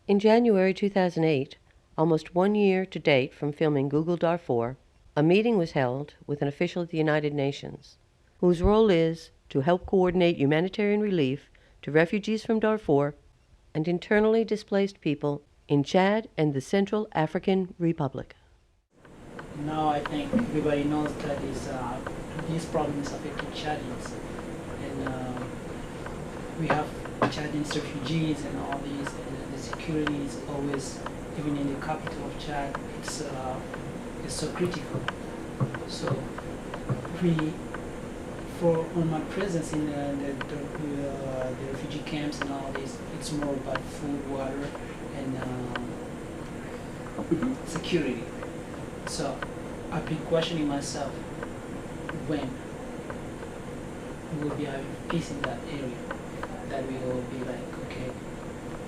In January 2008, almost 1 year to date from filming Google Darfur, a meeting was held with an official at the United Nations, whose role is to help coordinate humanitarian relief to refugees from Darfur and internally displaced people in Chad and the Central African Republic. Now I think everybody knows that these problems affecting Chadians, and we have Chadian refugees and all these, and the security is always, even in the capital of Chad, it's so critical. So on my presence in the refugee camps and all this, it's more about food, water, and security. So I've been questioning myself when we will be having peace in that area, that we will be like, okay,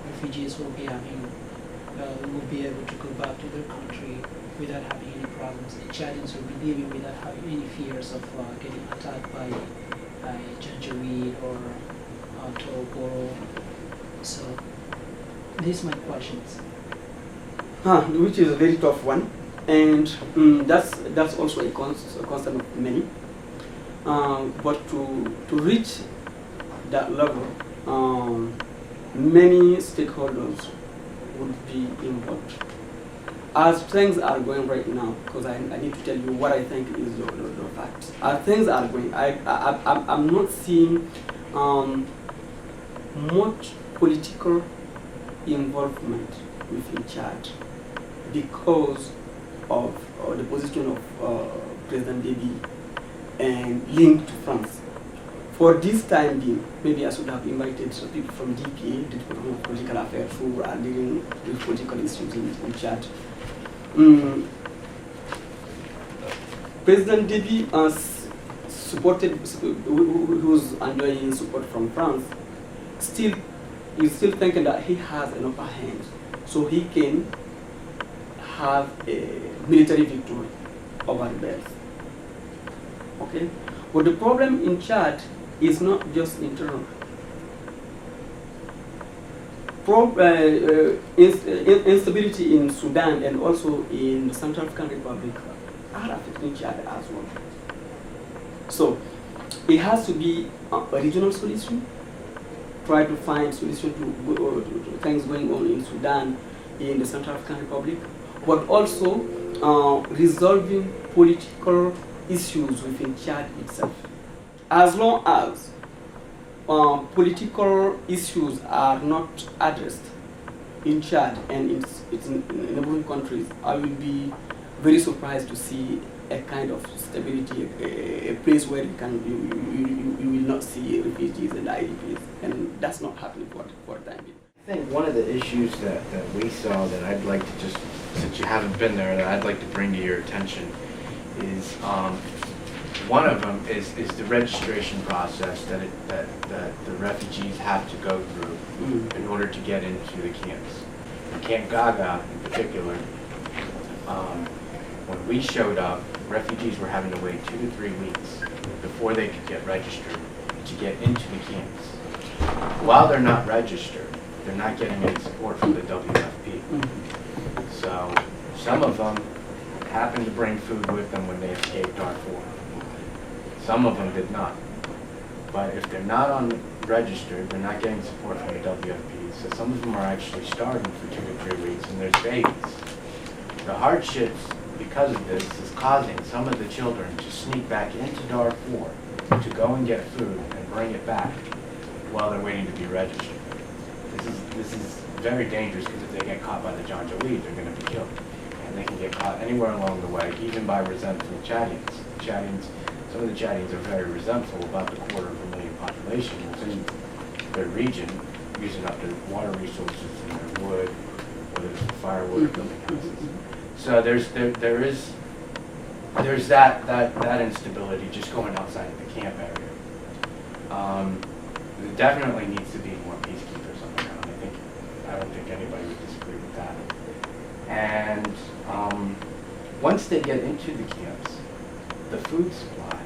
refugees will be will be able to go back to their country without having any problems. The Chadians will be living without having any fears of getting attacked by Janjaweed or Toroboro. So these are my questions. Which is a very tough one, and that's also a concern of many. But to reach that level, many stakeholders would be involved. As things are going right now, because I need to tell you what I think is the facts. As things are going, I'm not seeing much political involvement within Chad because of the position of President Déby and linked to France. For this time being, maybe I should have invited people from DPA, the Department of Political Affairs, who are dealing with political issues in Chad. President Déby who's enjoying support from France, is still thinking that he has an upper hand, so he can have a military victory over the rebels. Okay, but the problem in Chad is not just internal. Instability in Sudan and also in the Central African Republic are affecting Chad as well. So it has to be a regional solution. Try to find solution to things going on in Sudan, in the Central African Republic, but also resolving political issues within Chad itself. As long as political issues are not addressed in Chad and in neighboring countries, I will be very surprised to see a kind of stability, a place where you will not see refugees and IDPs, and that's not happening for the time being. I think one of the issues that we saw that I'd like to just, since you haven't been there, that I'd like to bring to your attention is one of them is the registration process that the refugees have to go through in order to get into the camps. In Camp Gaga in particular, when we showed up, refugees were having to wait 2 to 3 weeks before they could get registered to get into the camps. While they're not registered, they're not getting any support from the WFP. So some of them happened to bring food with them when they escaped Darfur. Some of them did not. But if they're not registered, they're not getting support from the WFP. So some of them are actually starving for 2 to 3 weeks, and there's babies. The hardships because of this is causing some of the children to sneak back into Darfur to go and get food and bring it back while they're waiting to be registered. This is very dangerous because if they get caught by the Janjaweed, they're going to be killed. And they can get caught anywhere along the way, even by resentful Chadians. Some of the Chadians are very resentful about the 250,000 population within their region, using up their water resources and their wood, whether it's for firewood or building houses. So there's that instability just going outside of the camp area. There definitely needs to be more peacekeepers on the ground. I don't think anybody would disagree with that. And once they get into the camps, the food supply,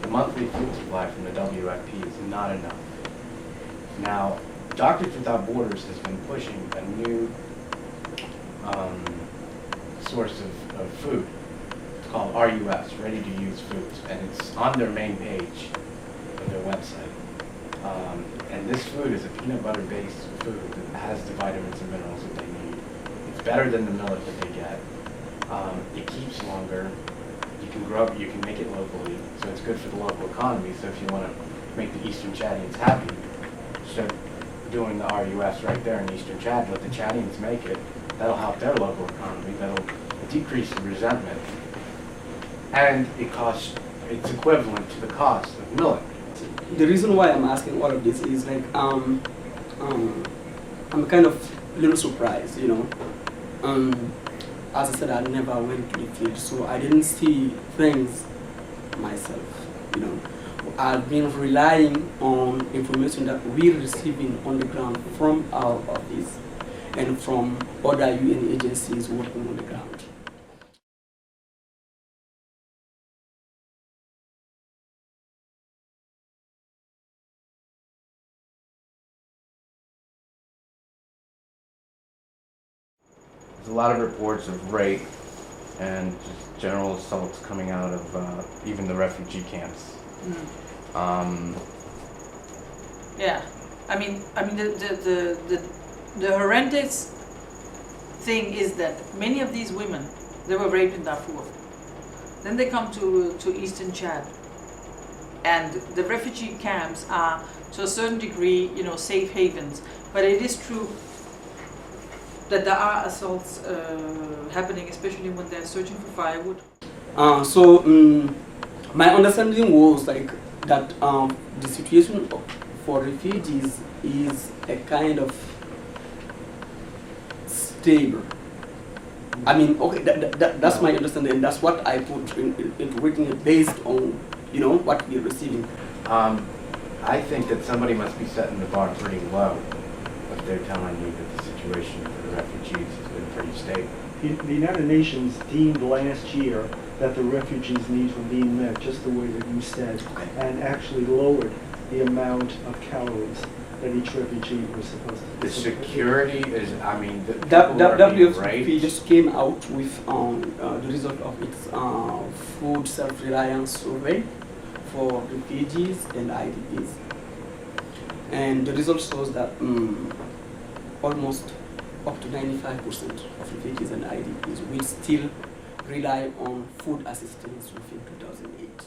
the monthly food supply from the WFP is not enough. Now, Doctors Without Borders has been pushing a new source of food. It's called RUS, Ready to Use Foods, and it's on their main page of their website. And this food is a peanut butter-based food that has the vitamins and minerals that they need. It's better than the millet that they get. It keeps longer. You can grow it, you can make it locally, so it's good for the local economy. So if you want to make the Eastern Chadians happy, start doing the RUS right there in Eastern Chad, let the Chadians make it. That'll help their local economy. That'll decrease the resentment. And it's equivalent to the cost of millet. The reason why I'm asking all of this is like I'm kind of a little surprised, you know. As I said, I never went to the field, so I didn't see things myself, you know. I've been relying on information that we're receiving on the ground from our office and from other UN agencies working on the ground. There's a lot of reports of rape and just general assaults coming out of even the refugee camps. Yeah, I mean the horrendous thing is that many of these women, they were raped in Darfur. Then they come to Eastern Chad, and the refugee camps are to a certain degree, you know, safe havens. But it is true that there are assaults happening, especially when they're searching for firewood. My understanding was like that the situation for refugees is a kind of stable. I mean, okay, that's my understanding, and that's what I put into written based on, you know, what we're receiving. I think that somebody must be setting the bar pretty low if they're telling you that the situation for the refugees has been pretty stable. The United Nations deemed last year that the refugees' needs were being met just the way that you said, and actually lowered the amount of calories that each refugee was supposed to. The security is, I mean, the people are being raped. WFP just came out with the result of its food self-reliance survey for refugees and IDPs. And the result shows that almost up to 95% of refugees and IDPs will still rely on food assistance within 2008.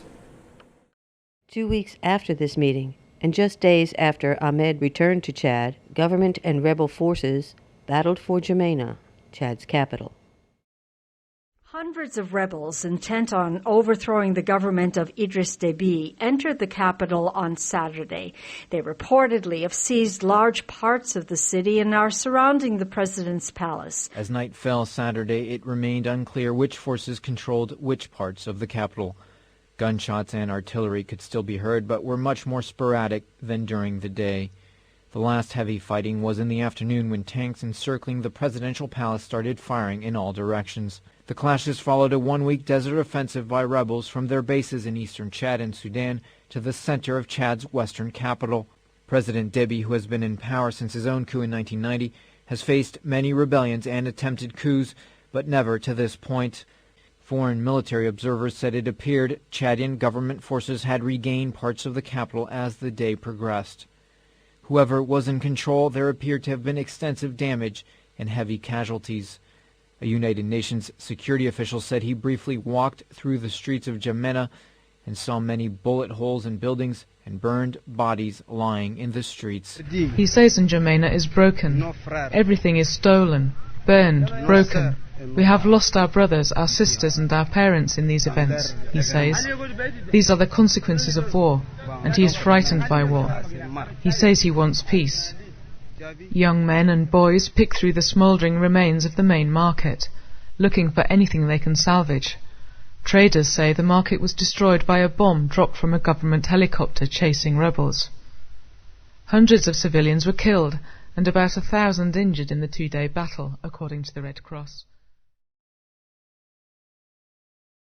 2 weeks after this meeting, and just days after Ahmed returned to Chad, government and rebel forces battled for N'Djamena, Chad's capital. Hundreds of rebels intent on overthrowing the government of Idriss Déby entered the capital on Saturday. They reportedly have seized large parts of the city and are surrounding the president's palace. As night fell Saturday, it remained unclear which forces controlled which parts of the capital. Gunshots and artillery could still be heard, but were much more sporadic than during the day. The last heavy fighting was in the afternoon when tanks encircling the presidential palace started firing in all directions. The clashes followed a one-week desert offensive by rebels from their bases in eastern Chad and Sudan to the center of Chad's western capital. President Déby, who has been in power since his own coup in 1990, has faced many rebellions and attempted coups, but never to this point. Foreign military observers said it appeared Chadian government forces had regained parts of the capital as the day progressed. Whoever was in control, there appeared to have been extensive damage and heavy casualties. A United Nations security official said he briefly walked through the streets of N'Djamena and saw many bullet holes in buildings and burned bodies lying in the streets. He says N'Djamena is broken. Everything is stolen, burned, broken. We have lost our brothers, our sisters and our parents in these events, he says. These are the consequences of war, and he is frightened by war. He says he wants peace. Young men and boys pick through the smouldering remains of the main market, looking for anything they can salvage. Traders say the market was destroyed by a bomb dropped from a government helicopter chasing rebels. Hundreds of civilians were killed and about 1,000 injured in the two-day battle, according to the Red Cross.